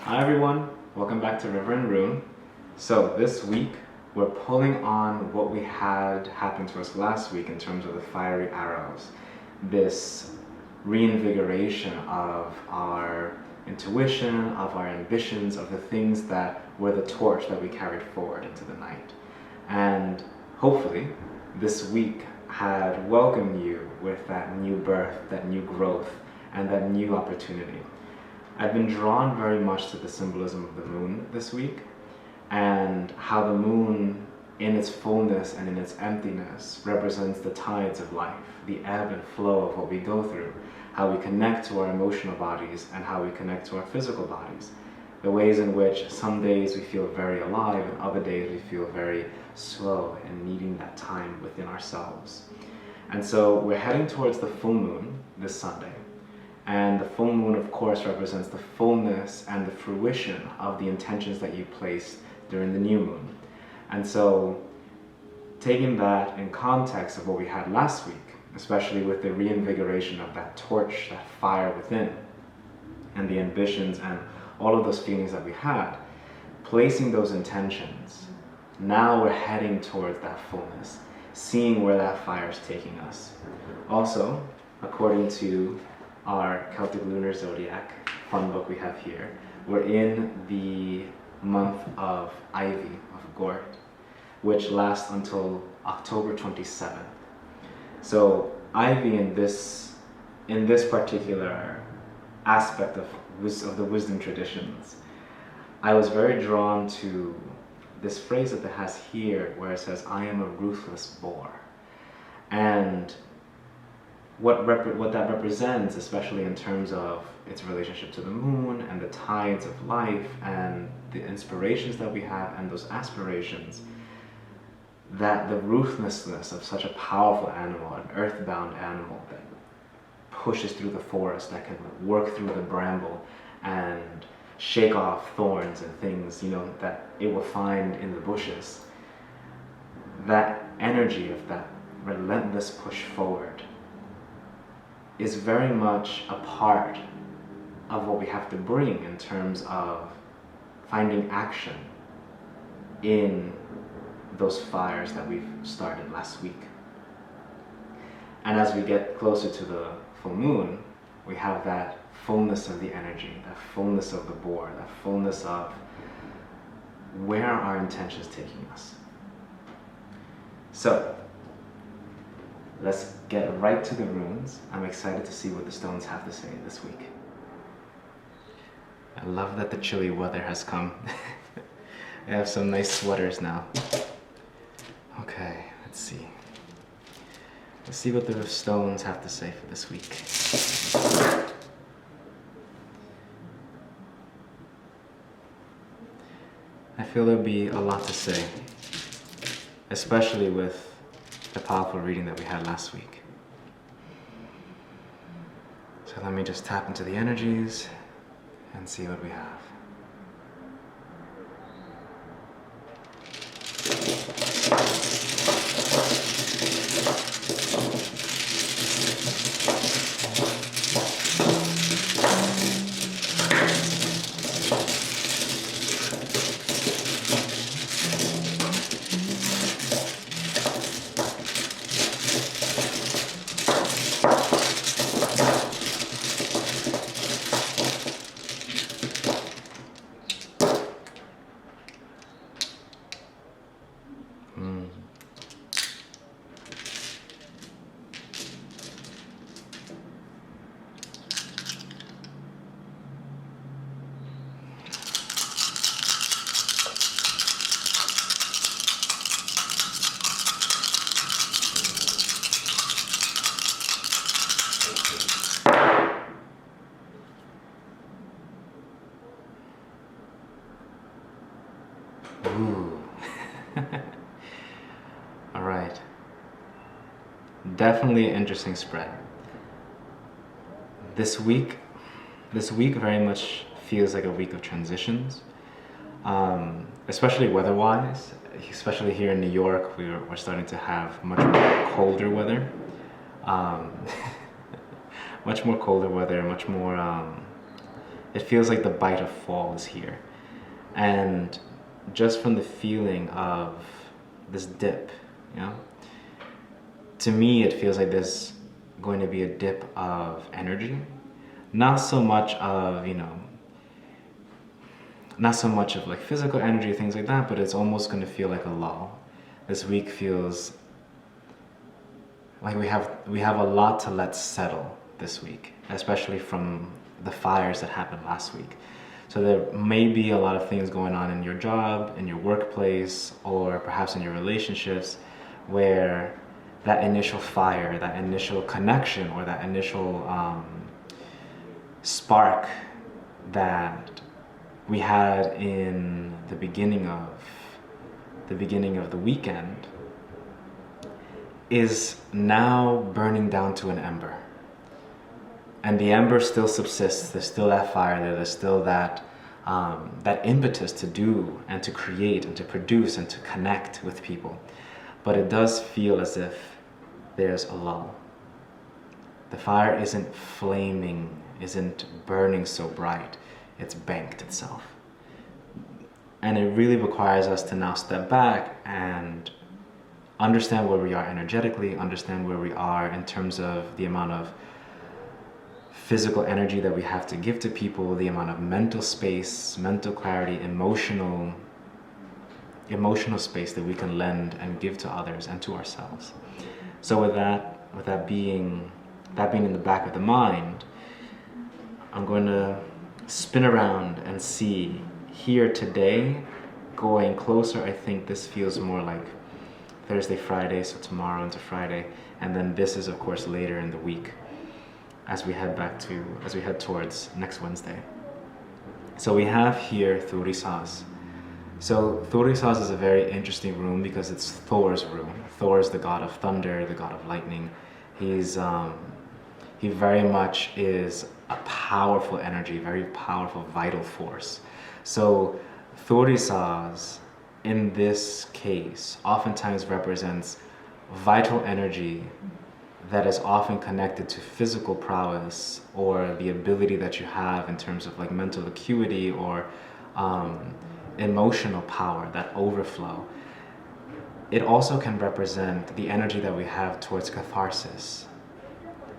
Hi everyone, welcome back to River and Rune. So this week we're pulling on what we had happen to us last week in terms of the fiery arrows. This reinvigoration of our intuition, of our ambitions, of the things that were the torch that we carried forward into the night. And hopefully this week had welcomed you with that new birth, that new growth, and that new opportunity. I've been drawn very much to the symbolism of the moon this week, and how the moon in its fullness and in its emptiness represents the tides of life, the ebb and flow of what we go through, how we connect to our emotional bodies and how we connect to our physical bodies. The ways in which some days we feel very alive and other days we feel very slow and needing that time within ourselves. And so we're heading towards the full moon this Sunday. And the full moon, of course, represents the fullness and the fruition of the intentions that you placed during the new moon. And so, taking that in context of what we had last week, especially with the reinvigoration of that torch, that fire within, and the ambitions and all of those feelings that we had, placing those intentions, now we're heading towards that fullness, seeing where that fire is taking us. Also, according to our Celtic Lunar Zodiac fun book we have here, we're in the month of Ivy, of Gort, which lasts until October 27th. So Ivy in this particular aspect of the wisdom traditions, I was very drawn to this phrase that it has here where it says, "I am a ruthless boar." And what that represents, especially in terms of its relationship to the moon and the tides of life and the inspirations that we have and those aspirations, that the ruthlessness of such a powerful animal, an earthbound animal that pushes through the forest, that can work through the bramble and shake off thorns and things, that it will find in the bushes, that energy of that relentless push forward is very much a part of what we have to bring in terms of finding action in those fires that we've started last week. And as we get closer to the full moon, we have that fullness of the energy, that fullness of the boar, that fullness of where are our intentions taking us. So, let's get right to the runes. I'm excited to see what the stones have to say this week. I love that the chilly weather has come. I have some nice sweaters now. Okay, let's see. Let's see what the stones have to say for this week. I feel there'll be a lot to say, especially with the powerful reading that we had last week. So let me just tap into the energies and see what we have. Ooh. All right. Definitely an interesting spread. This week very much feels like a week of transitions, especially weather-wise. Especially here in New York, we're starting to have much more colder weather. Much more colder weather, much more It feels like the bite of fall is here. And just from the feeling of this dip, you know, to me it feels like there's going to be a dip of energy. Not so much of, not so much of like physical energy, things like that, but it's almost going to feel like a lull. This week feels like we have a lot to let settle this week, especially from the fires that happened last week. So there may be a lot of things going on in your job, in your workplace, or perhaps in your relationships where that initial fire, that initial connection, or that initial spark that we had in the beginning of the weekend is now burning down to an ember. And the ember still subsists. There's still that fire there. There's still that impetus to do and to create and to produce and to connect with people. But it does feel as if there's a lull. The fire isn't flaming, isn't burning so bright. It's banked itself. And it really requires us to now step back and understand where we are energetically, understand where we are in terms of the amount of physical energy that we have to give to people, the amount of mental space, mental clarity, emotional space that we can lend and give to others and to ourselves. So with that being in the back of the mind, I'm going to spin around and see here today, going closer. I think this feels more like Thursday, Friday, so tomorrow into Friday, and then this is of course later in the week as we head towards next Wednesday. So we have here Thurisaz. So Thurisaz is a very interesting rune because it's Thor's rune. Thor is the god of thunder, the god of lightning. He very much is a powerful energy, very powerful, vital force. So Thurisaz, in this case, oftentimes represents vital energy that is often connected to physical prowess or the ability that you have in terms of like mental acuity or emotional power, that overflow. It also can represent the energy that we have towards catharsis,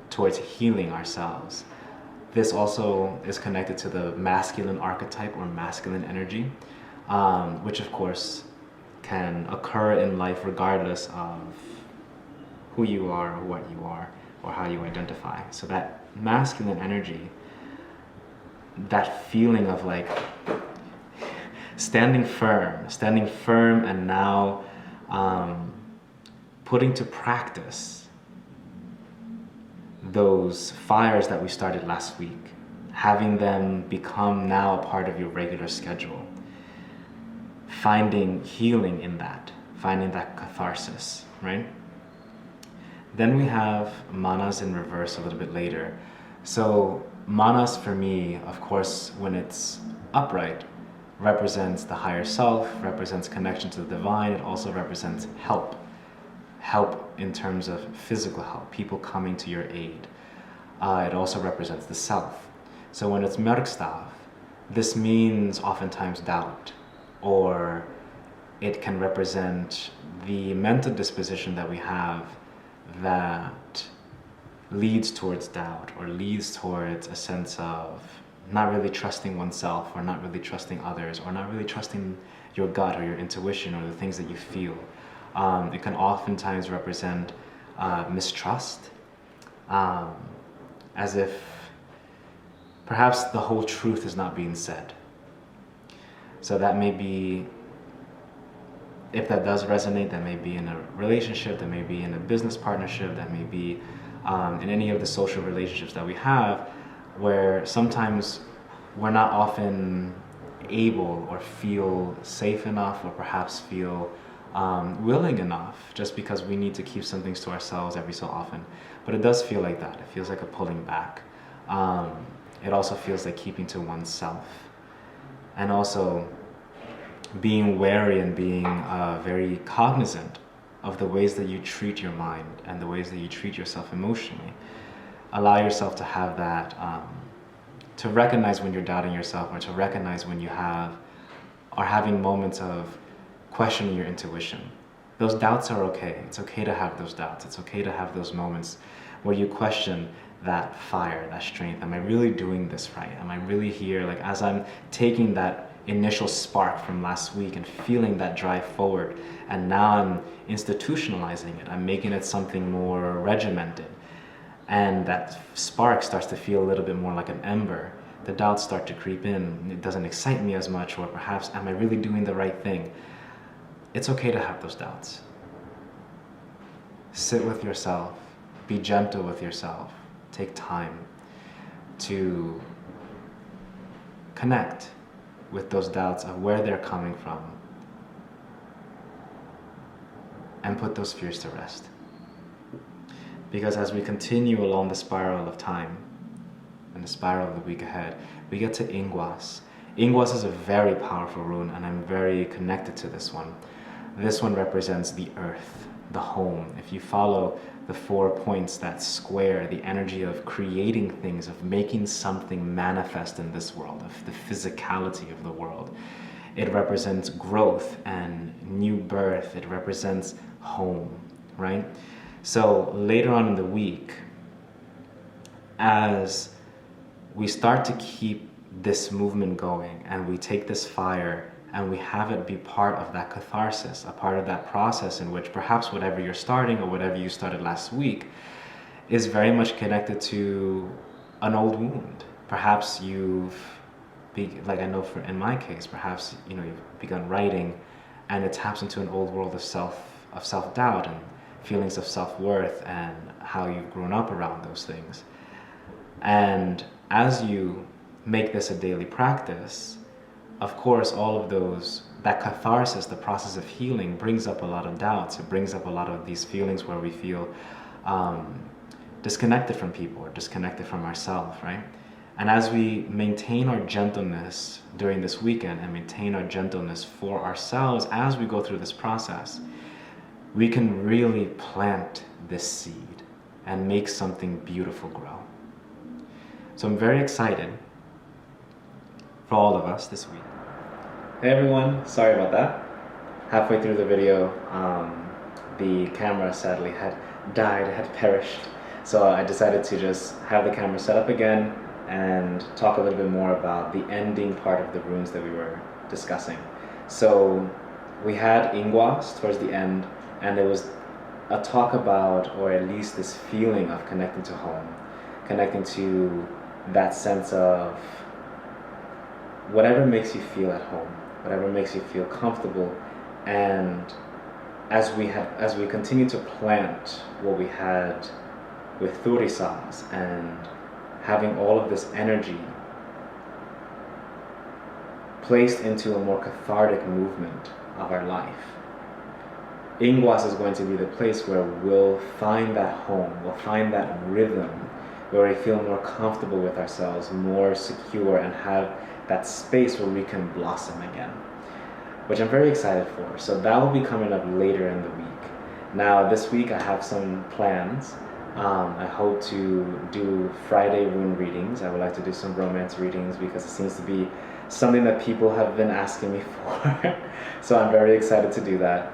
towards healing ourselves. This also is connected to the masculine archetype or masculine energy, which of course can occur in life regardless of who you are or what you are or how you identify. So that masculine energy, that feeling of like standing firm and now putting to practice those fires that we started last week, having them become now a part of your regular schedule, finding healing in that, finding that catharsis, right? Then we have Manas in reverse a little bit later. So Manas for me, of course, when it's upright, represents the higher self, represents connection to the divine. It also represents help in terms of physical help, people coming to your aid. It also represents the self. So when it's Merkstav, this means oftentimes doubt, or it can represent the mental disposition that we have that leads towards doubt or leads towards a sense of not really trusting oneself or not really trusting others or not really trusting your gut or your intuition or the things that you feel. It can oftentimes represent mistrust, as if perhaps the whole truth is not being said. So that may be, if that does resonate, that may be in a relationship, that may be in a business partnership, that may be in any of the social relationships that we have, where sometimes we're not often able or feel safe enough or perhaps feel willing enough, just because we need to keep some things to ourselves every so often. But it does feel like that. It feels like a pulling back. It also feels like keeping to oneself. And also being wary and being very cognizant of the ways that you treat your mind and the ways that you treat yourself emotionally. Allow yourself to have that, to recognize when you're doubting yourself, or to recognize when you are having moments of questioning your intuition. Those doubts are okay. It's okay to have those doubts. It's okay to have those moments where you question that fire, that strength. Am I really doing this right? Am I really here? Like, as I'm taking that initial spark from last week and feeling that drive forward, and now I'm institutionalizing it. I'm making it something more regimented. And that spark starts to feel a little bit more like an ember. The doubts start to creep in. It doesn't excite me as much, or perhaps, am I really doing the right thing? It's okay to have those doubts. Sit with yourself. Be gentle with yourself. Take time to connect with those doubts of where they're coming from, and put those fears to rest. Because as we continue along the spiral of time and the spiral of the week ahead, we get to Ingwas. Ingwas is a very powerful rune, and I'm very connected to this one. This one represents the earth, the home. If you follow the 4 points that square the energy of creating things, of making something manifest in this world, of the physicality of the world, it represents growth and new birth. It represents home, right? So later on in the week, as we start to keep this movement going, and we take this fire and we have it be part of that catharsis, a part of that process in which perhaps whatever you're starting, or whatever you started last week, is very much connected to an old wound. Perhaps like I know in my case, perhaps you've begun writing, and it taps into an old world of self-doubt and feelings of self-worth, and how you've grown up around those things. And as you make this a daily practice, of course, all of that catharsis, the process of healing, brings up a lot of doubts. It brings up a lot of these feelings where we feel disconnected from people, or disconnected from ourselves, right? And as we maintain our gentleness during this weekend, and maintain our gentleness for ourselves as we go through this process, we can really plant this seed and make something beautiful grow. So I'm very excited for all of us this week. Hey everyone, sorry about that. Halfway through the video, the camera sadly had perished. So I decided to just have the camera set up again and talk a little bit more about the ending part of the runes that we were discussing. So we had Ingwas towards the end, and there was a talk about, or at least this feeling of connecting to home, connecting to that sense of whatever makes you feel at home, whatever makes you feel comfortable. And as we continue to plant what we had with Thurisaz, and having all of this energy placed into a more cathartic movement of our life, Ingwas is going to be the place where we'll find that home, we'll find that rhythm, where we feel more comfortable with ourselves, more secure, and have that space where we can blossom again, which I'm very excited for. So that will be coming up later in the week. Now this week I have some plans. I hope to do Friday rune readings. I would like to do some romance readings, because it seems to be something that people have been asking me for. So I'm very excited to do that.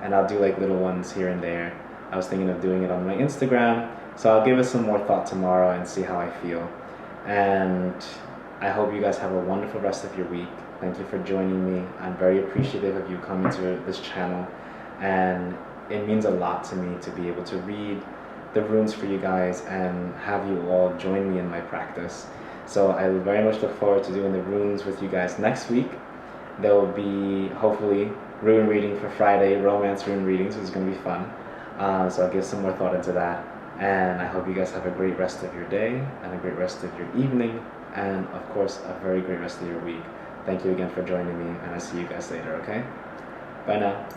And I'll do like little ones here and there. I was thinking of doing it on my Instagram, so I'll give it some more thought tomorrow and see how I feel. And I hope you guys have a wonderful rest of your week. Thank you for joining me. I'm very appreciative of you coming to this channel, and it means a lot to me to be able to read the runes for you guys and have you all join me in my practice. So I very much look forward to doing the runes with you guys next week. There will be, hopefully, rune reading for Friday, romance rune readings, which is going to be fun. So I'll give some more thought into that. And I hope you guys have a great rest of your day, and a great rest of your evening, and of course, a very great rest of your week. Thank you again for joining me, and I'll see you guys later, okay? Bye now.